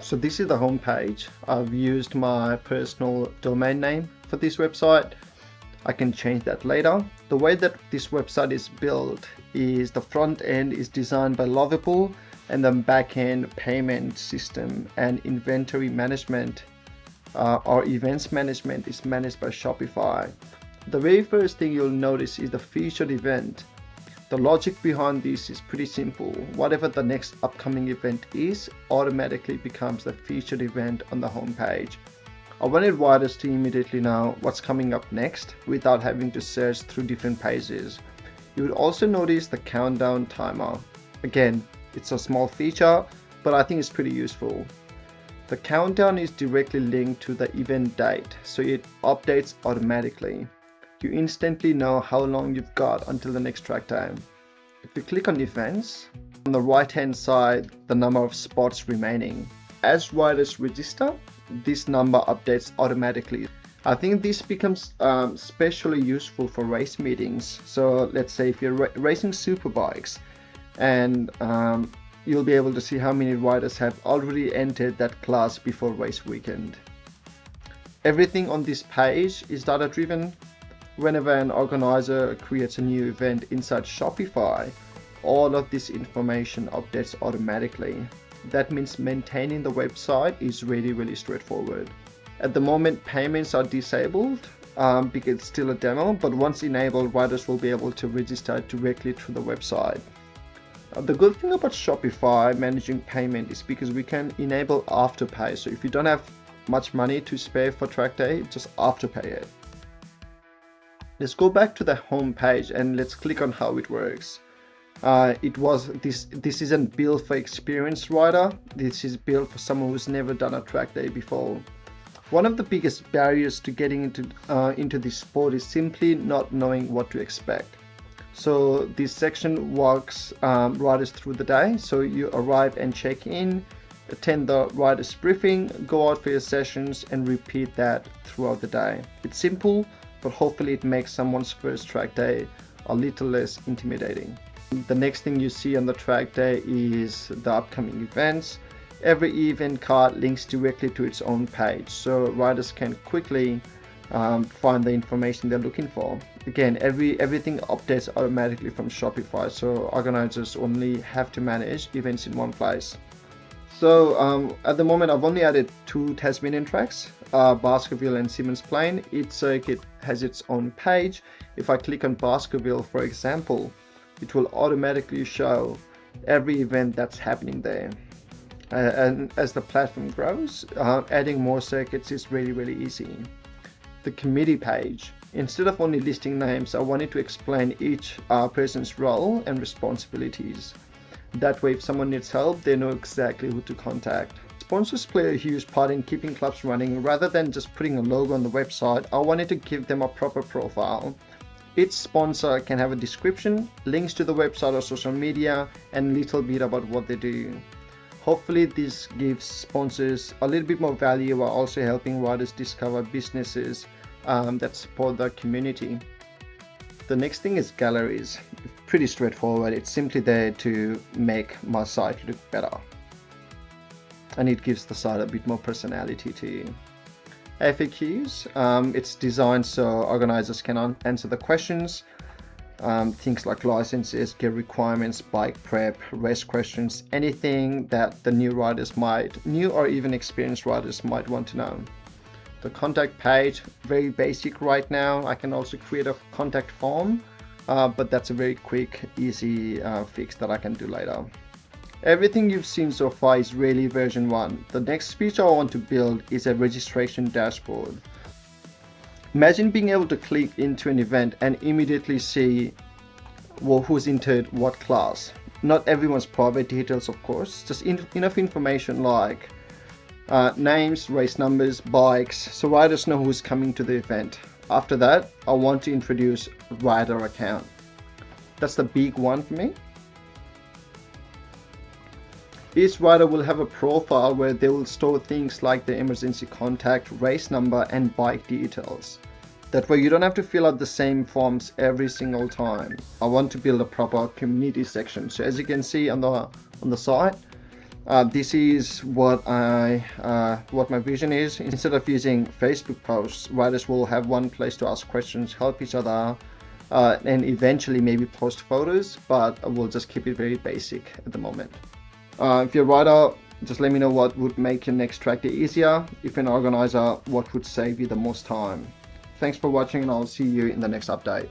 So this is the home page. I've used my personal domain name for this website. I can change that later. The way that this website is built is the front end is designed by Lovable, and the back end payment system and inventory management or events management is managed by Shopify. The very first thing you'll notice is the featured event. The logic behind this is pretty simple. Whatever the next upcoming event is, automatically becomes the featured event on the home page. I wanted riders to immediately know what's coming up next without having to search through different pages. You would also notice the countdown timer. Again, it's a small feature, but I think it's pretty useful. The countdown is directly linked to the event date, so it updates automatically. You instantly know how long you've got until the next track time. If you click on events, on the right hand side, the number of spots remaining. As riders register, this number updates automatically. I think this becomes especially useful for race meetings. So let's say if you're racing superbikes, and you'll be able to see how many riders have already entered that class before race weekend. Everything on this page is data driven. Whenever an organizer creates a new event inside Shopify, all of this information updates automatically. That means maintaining the website is really straightforward. At the moment, payments are disabled because it's still a demo, but once enabled, riders will be able to register directly through the website. The good thing about Shopify managing payment is because we can enable afterpay. So if you don't have much money to spare for track day, just afterpay it. Let's go back to the home page and let's click on how it works. This isn't built for experienced rider. This is built for someone who's never done a track day before. One of the biggest barriers to getting into this sport is simply not knowing what to expect. So this section walks riders through the day. So you arrive and check in, attend the riders briefing, go out for your sessions, and repeat that throughout the day. It's simple, but hopefully it makes someone's first track day a little less intimidating. The next thing you see on the track day is the upcoming events. Every event card links directly to its own page, so riders can quickly find the information they're looking for. Again, everything updates automatically from Shopify, so organizers only have to manage events in one place. So at the moment, I've only added 2 Tasmanian tracks, Baskerville and Symonds Plain. Each circuit has its own page. If I click on Baskerville, for example, it will automatically show every event that's happening there. And as the platform grows, adding more circuits is really easy. The committee page. Instead of only listing names, I wanted to explain each person's role and responsibilities. That way, if someone needs help, they know exactly who to contact. Sponsors play a huge part in keeping clubs running. Rather than just putting a logo on the website, I wanted to give them a proper profile. Each sponsor can have a description, links to the website or social media, and a little bit about what they do. Hopefully this gives sponsors a little bit more value while also helping riders discover businesses that support their community. The next thing is galleries. Pretty straightforward. It's simply there to make my site look better. And it gives the site a bit more personality too. FAQs, it's designed so organizers can answer the questions. Things like licenses, gear requirements, bike prep, race questions, anything that the new or even experienced riders might want to know. The contact page, very basic right now. I can also create a contact form, but that's a very quick, easy fix that I can do later. Everything you've seen so far is really version 1. The next feature I want to build is a registration dashboard. Imagine being able to click into an event and immediately see who's entered what class. Not everyone's private details, of course, just enough information like names, race numbers, bikes, so riders know who's coming to the event. After that, I want to introduce rider account. That's the big one for me. Each rider will have a profile where they will store things like the emergency contact, race number, and bike details. That way you don't have to fill out the same forms every single time. I want to build a proper community section. So as you can see on the site, This is what what my vision is. Instead of using Facebook posts, writers will have one place to ask questions, help each other, and eventually maybe post photos, but we'll just keep it very basic at the moment. If you're a writer, just let me know what would make your next track day easier. If you're an organizer, what would save you the most time. Thanks for watching, and I'll see you in the next update.